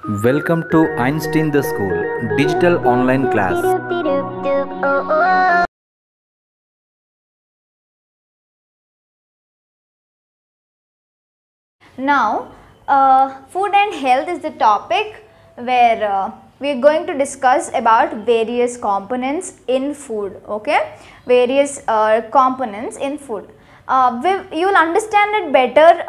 Welcome to Einstein the School Digital Online Class. Now, food and health is the topic where we are going to discuss about various components in food. Okay, various components in food. You will understand it better,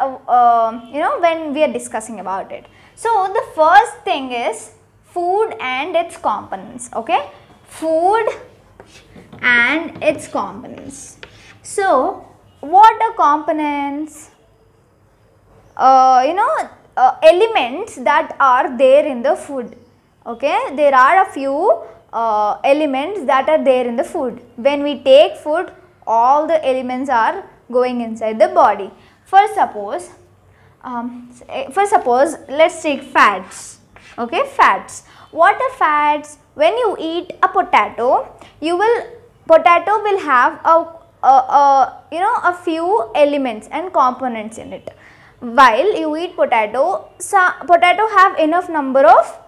when we are discussing about it. So, the first thing is food and its components. Okay, food and its components. So, what are components? Elements that are there in the food. Okay, there are a few elements that are there in the food. When we take food, all the elements are going inside the body. For suppose let's take fats. Okay, fats. What are fats? When you eat a potato, potato will have a few elements and components in it. While you eat potato have enough number of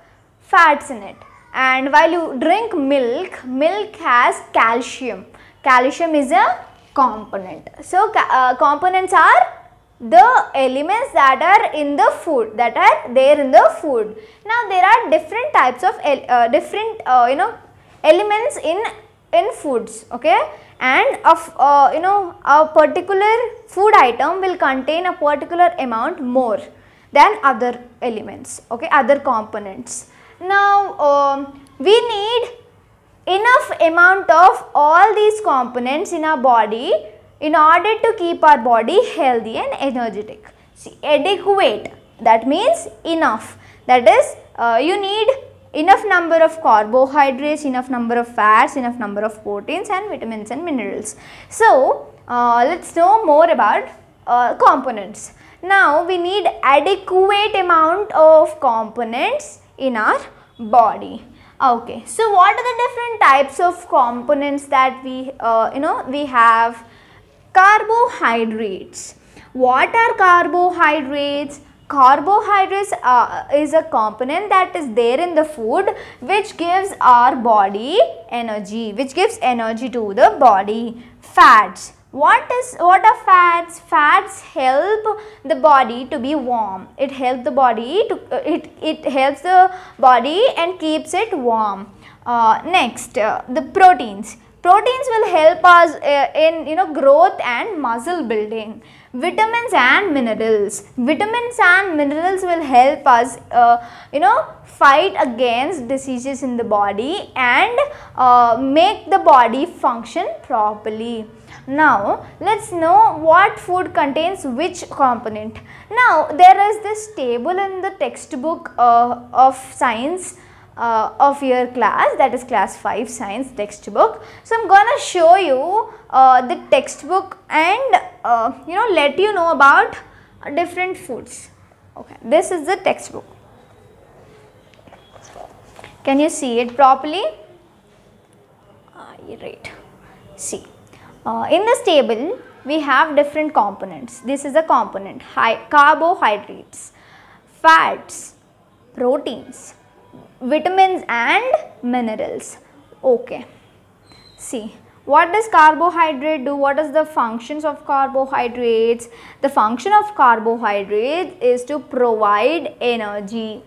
fats in it, and while you drink milk has calcium. Calcium is a component. So, components are the elements that are in the food, that are there in the food. Now, there are different types of elements in foods. Okay, and a particular food item will contain a particular amount more than other elements. Okay, other components. Now, we need enough amount of all these components in our body in order to keep our body healthy and energetic. See, adequate, that means enough, that is you need enough number of carbohydrates, enough number of fats, enough number of proteins and vitamins and minerals. So, let's know more about components. Now, we need adequate amount of components in our body. Okay, so what are the different types of components that we have? Carbohydrates. What are carbohydrates? Carbohydrates is a component that is there in the food which gives our body energy, which gives energy to the body. Fats. What are fats? Fats help the body to be warm. It helps the body to it helps the body and keeps it warm. Next, the proteins. Proteins will help us in growth and muscle building. Vitamins and minerals. Vitamins and minerals will help us fight against diseases in the body and make the body function properly. Now, let's know what food contains which component. Now, there is this table in the textbook of science of your class, that is class 5 science textbook. So, I am going to show you the textbook and let you know about different foods. Okay, this is the textbook. Can you see it properly? Right. See, in this table we have different components. This is a component: carbohydrates, fats, proteins, vitamins and minerals. Okay, see, what does carbohydrate do? What is the functions of carbohydrates? The function of carbohydrates is to provide energy,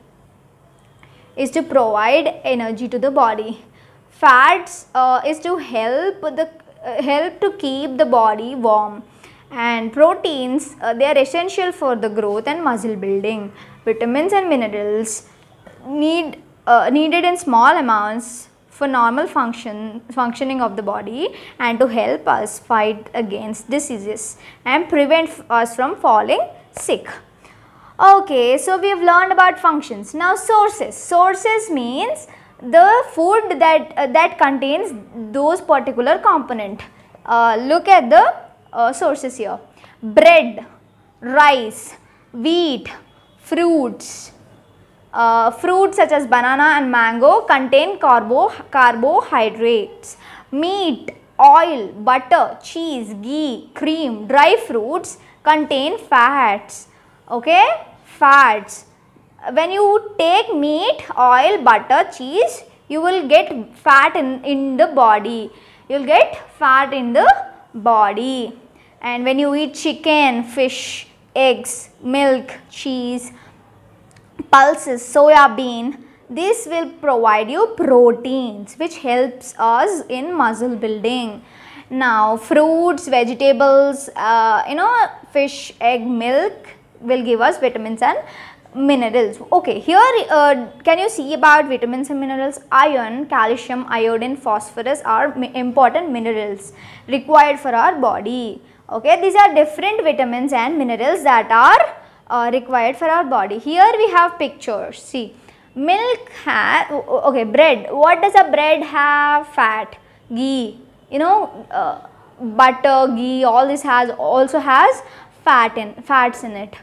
to the body. Fats is to help to keep the body warm, and proteins they are essential for the growth and muscle building. Vitamins and minerals needed in small amounts for normal functioning of the body and to help us fight against diseases and prevent us from falling sick. Okay, so we have learned about functions. Now, sources. Sources means the food that contains those particular component. Look at the sources here: bread, rice, wheat, fruits. Fruits such as banana and mango contain carbohydrates. Meat, oil, butter, cheese, ghee, cream, dry fruits contain fats. Okay, fats. when you take meat, oil, butter, cheese, you will get fat in the body. You will get fat in the body. And when you eat chicken, fish, eggs, milk, cheese, pulses, soya bean, this will provide you proteins which helps us in muscle building. Now fruits, vegetables, fish, egg, milk will give us vitamins and minerals. Okay, here can you see about vitamins and minerals? Iron, calcium, iodine, phosphorus are important minerals required for our body. Okay, these are different vitamins and minerals that are required for our body. Here we have pictures. See, milk has, okay, bread. What does a bread have? Fat, ghee, butter, ghee, all this also has fats in it.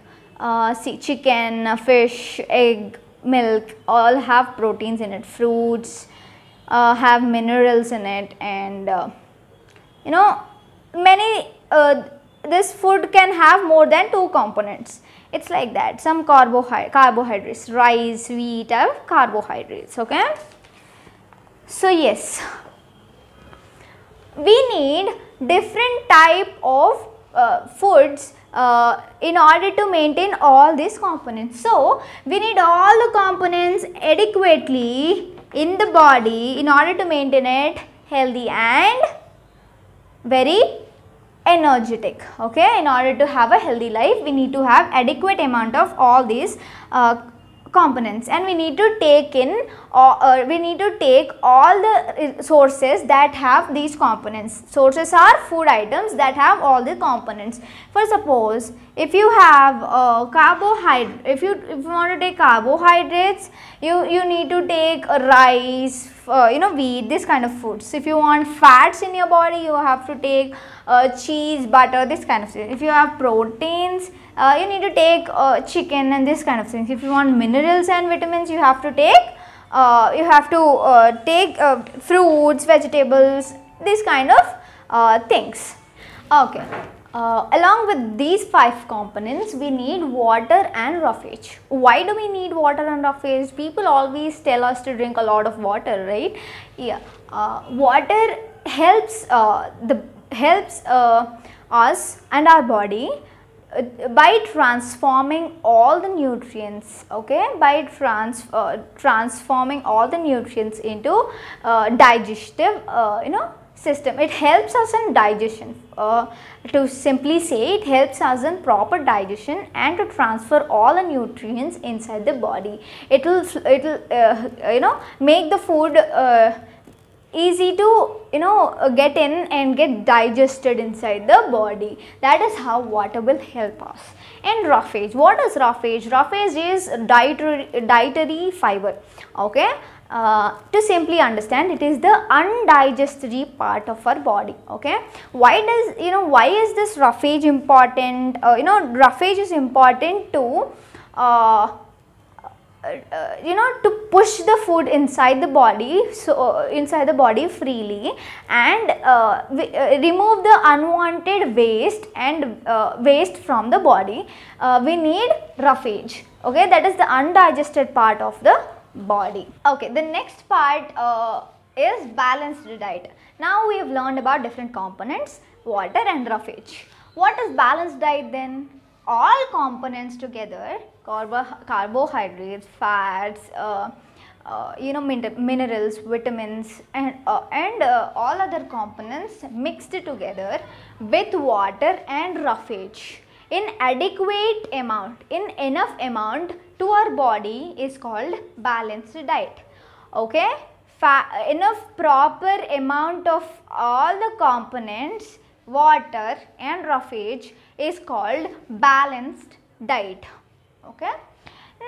See, chicken, fish, egg, milk all have proteins in it. Fruits have minerals in it, and many this food can have more than 2 components. It's like that. Some carbohydrates, rice, wheat have carbohydrates. Okay. So yes, we need different type of foods in order to maintain all these components. So we need all the components adequately in the body in order to maintain it healthy and very energetic. Okay, in order to have a healthy life, we need to have adequate amount of all these components, and we need to take in all the sources that have these components. Sources are food items that have all the components. For suppose if you have carbohydrate, if you want to take carbohydrates, you need to take rice, wheat, this kind of foods. If you want fats in your body, you have to take cheese, butter, this kind of thing. If you have proteins, you need to take chicken and this kind of things. If you want minerals and vitamins, you have to take fruits, vegetables, this kind of things. Okay. Along with these 5 components, we need water and roughage. Why do we need water and roughage? People always tell us to drink a lot of water, right? Yeah. Water helps us and our body by transforming all the nutrients. Okay, by transforming all the nutrients into digestive system. It helps us in digestion. To simply say, it helps us in proper digestion and to transfer all the nutrients inside the body. It will make the food easy to get in and get digested inside the body. That is how water will help us. And roughage, what is roughage? Roughage is dietary fiber. Okay, to simply understand, it is the undigested part of our body. Okay, why is this roughage important? Roughage is important to to push the food inside the body, inside the body freely, and remove the unwanted waste and waste from the body. We need roughage. Okay, that is the undigested part of the body. Okay, the next part is balanced diet. Now we have learned about different components, water and roughage. What is balanced diet then? All components together, carbohydrates, fats, minerals, vitamins, and all other components mixed together with water and roughage in adequate amount, in enough amount to our body is called balanced diet. Okay, enough proper amount of all the components, water and roughage, is called balanced diet. Okay.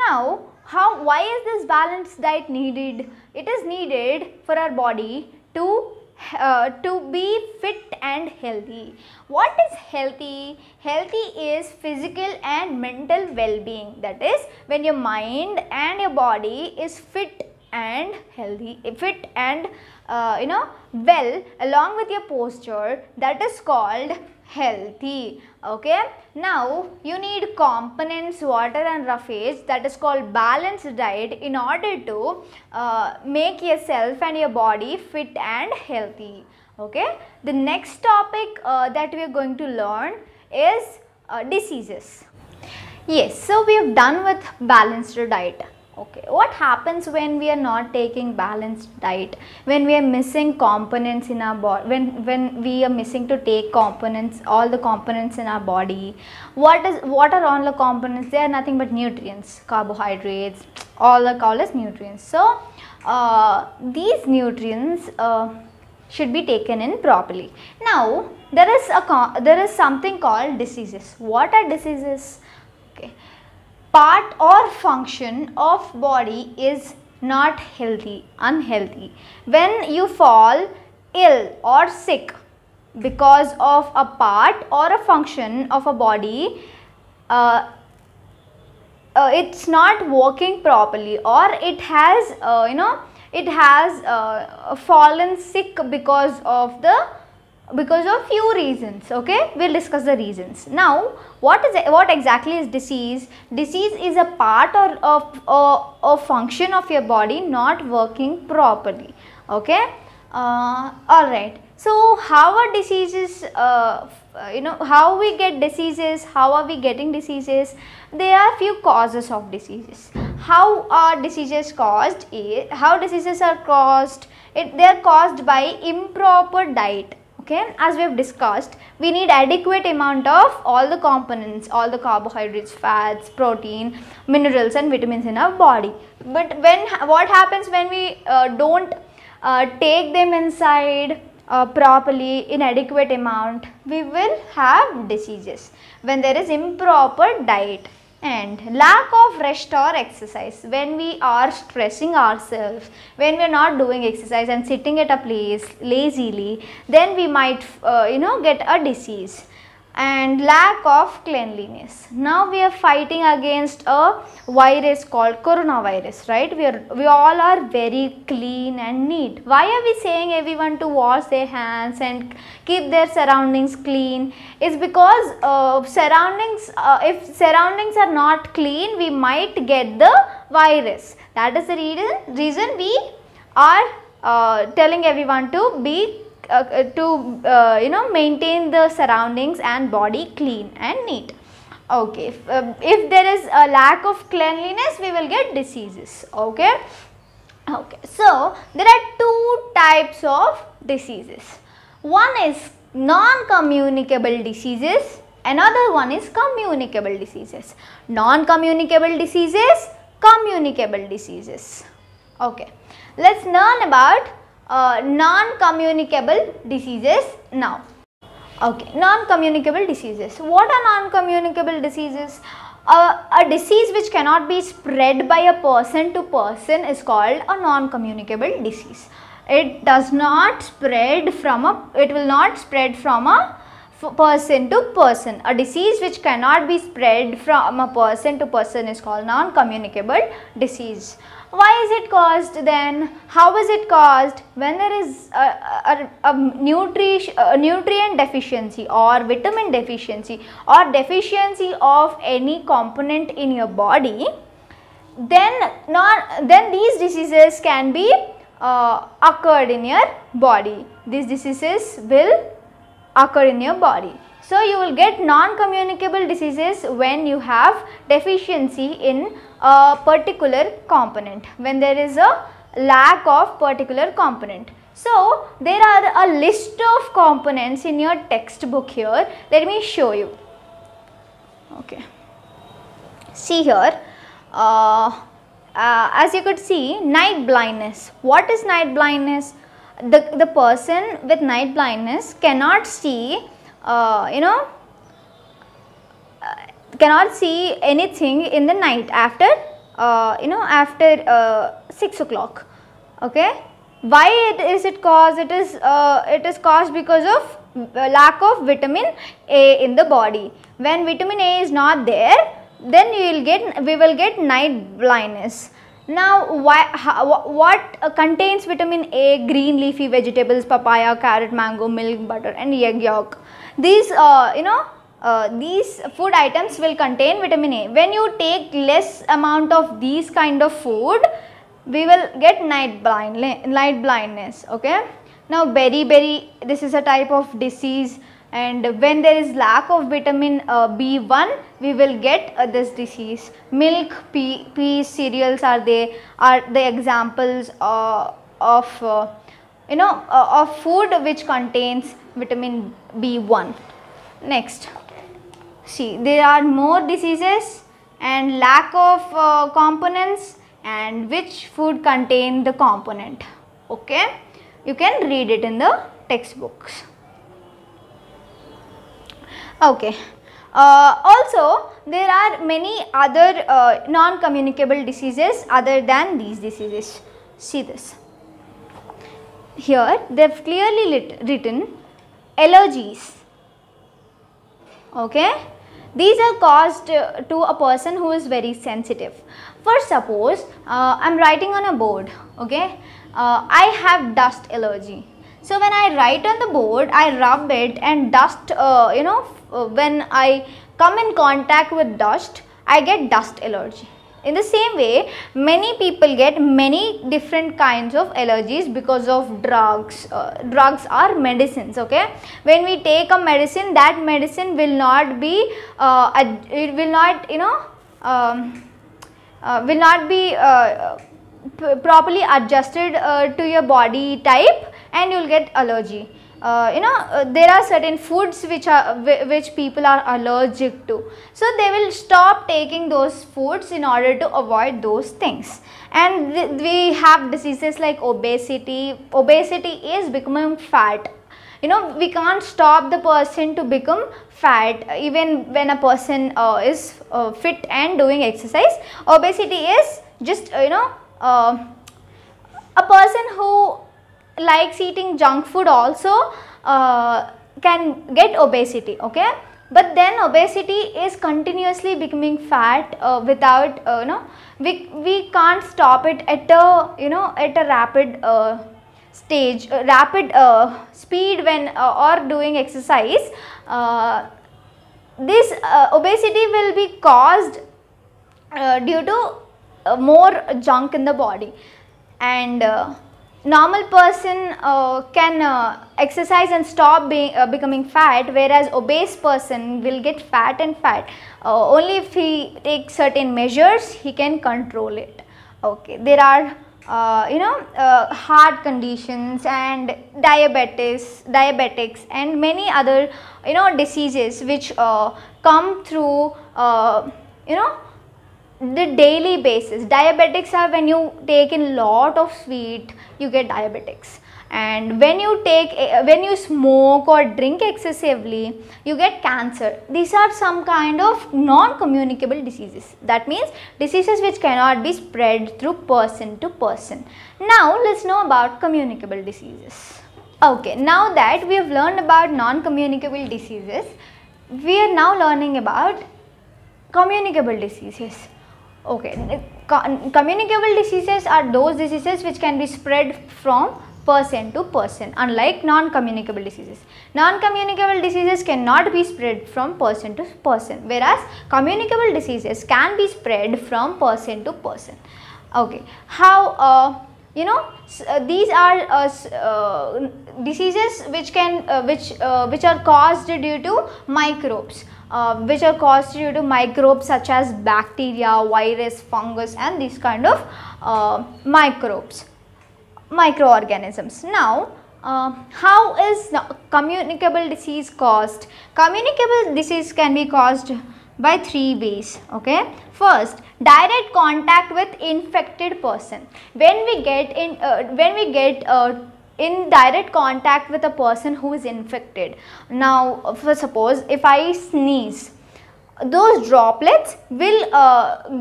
Now, why is this balanced diet needed? It is needed for our body to be fit and healthy. What is healthy? Healthy is physical and mental well-being. That is, when your mind and your body is fit and healthy, fit and well along with your posture, that is called healthy. Okay, now you need components, water and roughage, that is called balanced diet, in order to make yourself and your body fit and healthy. Okay, the next topic that we are going to learn is diseases. Yes, so we have done with balanced diet. Okay, what happens when we are not taking balanced diet, when we are missing components in our body, when we are missing to take components, all the components in our body? What are all the components? They are nothing but nutrients, carbohydrates, all are called as nutrients. So these nutrients should be taken in properly. Now there is something called diseases. What are diseases? Okay, part or function of body is not healthy, unhealthy. When you fall ill or sick because of a part or a function of a body, it's not working properly, or it has fallen sick because of few reasons. Okay, we'll discuss the reasons. Now what exactly is disease? Disease is a part or function of your body not working properly. Okay, all right. So how are diseases, how we get diseases, how are we getting diseases? There are few causes of diseases. How are diseases caused? How diseases are caused? They are caused by improper diet. Okay, as we have discussed, we need adequate amount of all the components, all the carbohydrates, fats, protein, minerals and vitamins in our body. But what happens when we don't take them inside properly in adequate amount? We will have diseases when there is improper diet. And lack of rest or exercise. When we are stressing ourselves, when we are not doing exercise and sitting at a place lazily, then we might get a disease. And lack of cleanliness. Now we are fighting against a virus called coronavirus, right? We all are very clean and neat. Why are we saying everyone to wash their hands and keep their surroundings clean? Is because if surroundings are not clean, we might get the virus. That is the reason we are telling everyone to be maintain the surroundings and body clean and neat. Okay, if there is a lack of cleanliness, we will get diseases. Okay, so there are two types of diseases. One is non-communicable diseases, another one is communicable diseases. Non-communicable diseases, communicable diseases. Okay, let's learn about non-communicable diseases now. Okay, non-communicable diseases. What are non-communicable diseases? A disease which cannot be spread by a person to person is called a non-communicable disease. It does not spread from it will not spread from a person to person. A disease which cannot be spread from a person to person is called non-communicable disease. Why is it caused then? How is it caused? When there is a nutrient deficiency or vitamin deficiency or deficiency of any component in your body, then these diseases can be occurred in your body. These diseases will occur in your body. So you will get non-communicable diseases when you have deficiency in a particular component, when there is a lack of particular component. So there are a list of components in your textbook here. Let me show you. Okay, see here, as you could see, night blindness. What is night blindness? The person with night blindness cannot see cannot see anything in the night after 6 o'clock. Okay, why is it caused? It is caused because of lack of vitamin A in the body. When vitamin A is not there, then we will get night blindness. Now, what contains vitamin A? Green leafy vegetables, papaya, carrot, mango, milk, butter, and egg yolk. These, these food items will contain vitamin A. When you take less amount of these kind of food, we will get night blindness. Okay. Now, beriberi, this is a type of disease, and when there is lack of vitamin B1, we will get this disease. Milk, peas, cereals are the examples of food which contains vitamin B1. Next, see, there are more diseases and lack of components, and which food contain the component. Okay, you can read it in the textbooks. Okay. Also, there are many other non-communicable diseases other than these diseases. See this. Here they have clearly written allergies. Okay. These are caused to a person who is very sensitive. For suppose I am writing on a board. Okay. I have dust allergy. So when I write on the board, I rub it, and dust, when I come in contact with dust, I get dust allergy. In the same way, many people get many different kinds of allergies because of drugs. Drugs are medicines. Okay, when we take a medicine, that medicine will not be, it will not, will not be properly adjusted to your body type, and you will get allergy. There are certain foods which people are allergic to, so they will stop taking those foods in order to avoid those things. And we have diseases like obesity. Obesity is becoming fat. We can't stop the person to become fat even when a person is fit and doing exercise. Obesity is just a person who likes eating junk food also can get obesity. Okay, but then obesity is continuously becoming fat without we can't stop it at a rapid speed when or doing exercise. This obesity will be caused due to more junk in the body, and normal person can exercise and stop becoming fat, whereas obese person will get fat and fat. Only if he takes certain measures, he can control it. Okay, there are heart conditions and diabetics and many other diseases which come through the daily basis. Diabetics are when you take in lot of sweet, you get diabetics, and when you smoke or drink excessively, you get cancer. These are some kind of non-communicable diseases. That means diseases which cannot be spread through person to person. Now let's know about communicable diseases. Okay, now that we have learned about non-communicable diseases, we are now learning about communicable diseases. Okay, communicable diseases are those diseases which can be spread from person to person, unlike non-communicable diseases. Non-communicable diseases cannot be spread from person to person, whereas communicable diseases can be spread from person to person. Okay, how these are diseases which can which are caused due to microbes. Which are caused due to microbes such as bacteria, virus, fungus, and these kind of microorganisms. Now, how is communicable disease caused? Communicable disease can be caused by 3 ways. Okay, first, direct contact with infected person. When we get in direct contact with a person who is infected. Now, for suppose if I sneeze, those droplets will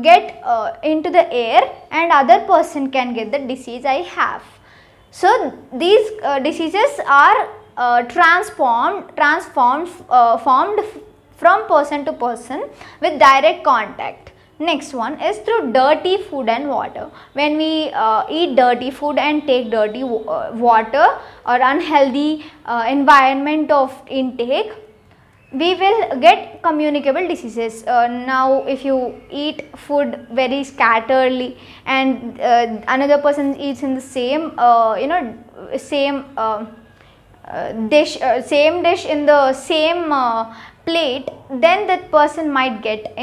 get into the air, and other person can get the disease I have. So these diseases are formed from person to person with direct contact. Next one is through dirty food and water. When we eat dirty food and take dirty water or unhealthy environment of intake, we will get communicable diseases. Now if you eat food very scatteredly and another person eats in the same same dish in the same plate, then that person might get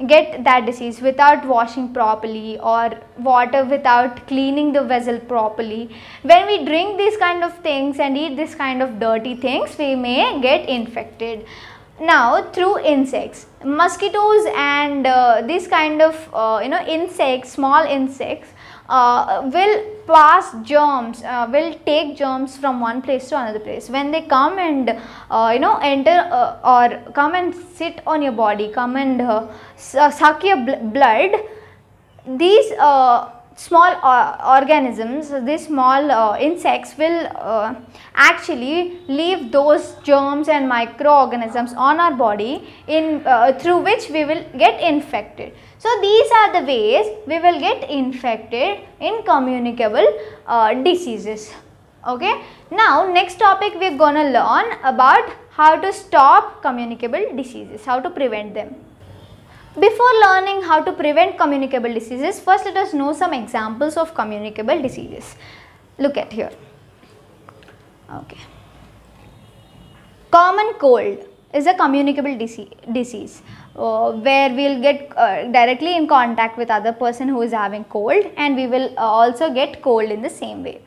get that disease without washing properly, or water without cleaning the vessel properly. When we drink these kind of things and eat this kind of dirty things, we may get infected. Now through insects, mosquitoes and this kind of insects, small insects will pass germs, will take germs from one place to another place. When they come and enter or come and sit on your body, come and suck your blood, these small organisms, these small insects will actually leave those germs and microorganisms on our body through which we will get infected. So these are the ways we will get infected in communicable diseases. Okay. Now next topic we are going to learn about how to stop communicable diseases, how to prevent them. Before learning how to prevent communicable diseases, first let us know some examples of communicable diseases. Look at here. Okay. Common cold is a communicable disease where we will get directly in contact with other person who is having cold, and we will also get cold in the same way.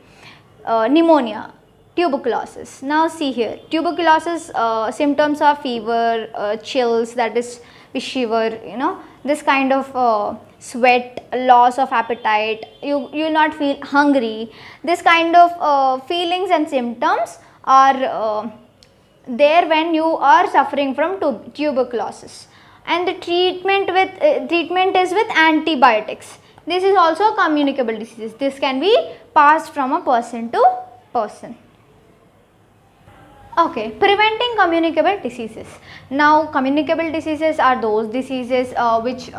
Pneumonia, tuberculosis. Now see here, tuberculosis symptoms are fever, chills, that is we shiver, this kind of sweat, loss of appetite, you will not feel hungry. This kind of feelings and symptoms are there when you are suffering from tuberculosis. And the treatment is with antibiotics. This is also a communicable disease. This can be passed from a person to person. Okay, preventing communicable diseases. Now communicable diseases are those diseases which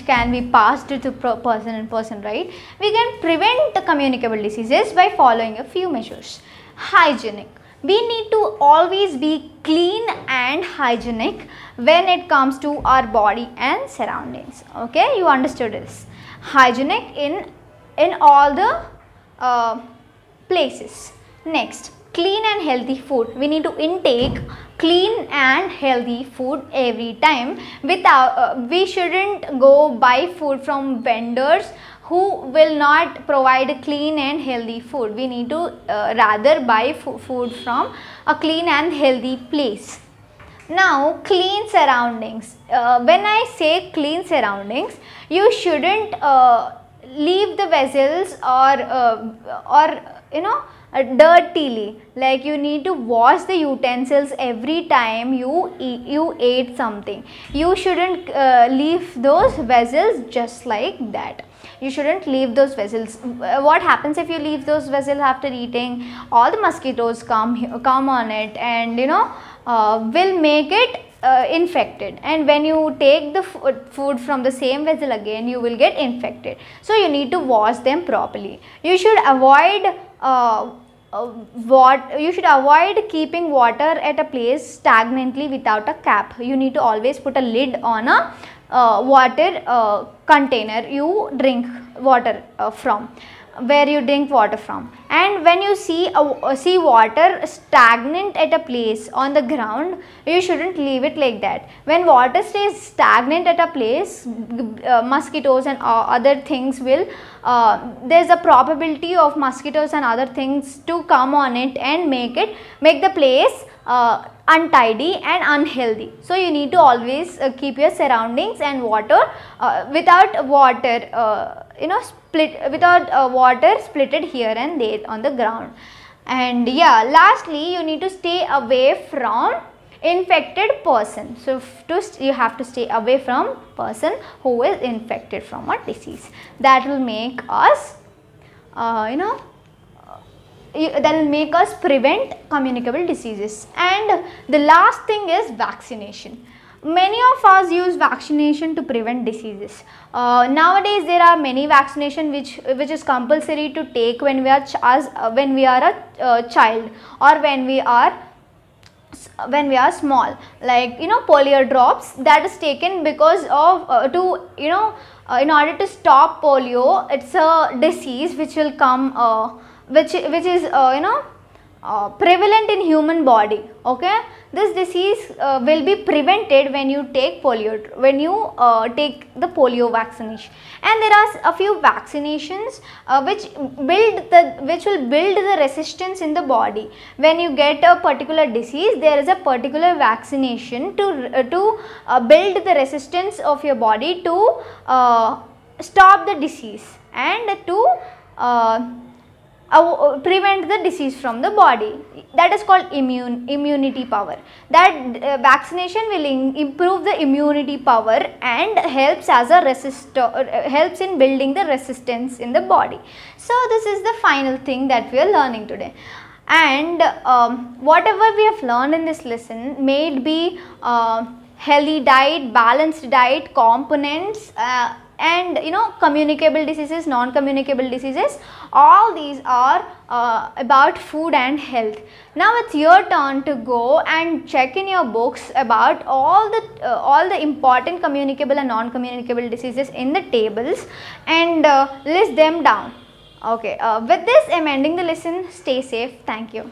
can be passed to person and person, right? We can prevent the communicable diseases by following a few measures. Hygienic. We need to always be clean and hygienic when it comes to our body and surroundings. Okay, you understood this. Hygienic in all the places. Next, clean and healthy food. We need to intake clean and healthy food every time. We shouldn't go buy food from vendors who will not provide clean and healthy food. We need to rather buy food from a clean and healthy place. Now clean surroundings. When I say clean surroundings, you shouldn't leave the vessels or dirtily. Like you need to wash the utensils every time you ate something. You shouldn't leave those vessels just like that. You shouldn't leave those vessels. What happens if you leave those vessels after eating? All the mosquitoes come on it and will make it infected, and when you take the food from the same vessel again, you will get infected. So you need to wash them properly. You should avoid keeping water at a place stagnantly without a cap. You need to always put a lid on a water container you drink water from, where you drink water from. And when you see water stagnant at a place on the ground, you shouldn't leave it like that. When water stays stagnant at a place, mosquitoes and other things will there's a probability of mosquitoes and other things to come on it and make the place untidy and unhealthy. So you need to always keep your surroundings and water without water water splitted here and there on the ground. And yeah, lastly, you need to stay away from infected person. So you have to stay away from person who is infected from a disease. That will make us that will make us prevent communicable diseases. And the last thing is vaccination. Many of us use vaccination to prevent diseases. Nowadays there are many vaccination which is compulsory to take when we are a child, or when we are small, like polio drops that is taken because of in order to stop polio. It's a disease which will come which is prevalent in human body. Okay, this disease will be prevented when you take take the polio vaccination. And there are a few vaccinations which will build the resistance in the body. When you get a particular disease, there is a particular vaccination to build the resistance of your body to stop the disease and to prevent the disease from the body. That is called immunity power. That vaccination will improve the immunity power and helps as a helps in building the resistance in the body. So this is the final thing that we are learning today. And whatever we have learned in this lesson, may it be healthy diet, balanced diet, components, and communicable diseases, non-communicable diseases, all these are about food and health. Now it's your turn to go and check in your books about all the important communicable and non-communicable diseases in the tables, and list them down. Okay, with this I'm ending the lesson. Stay safe. Thank you.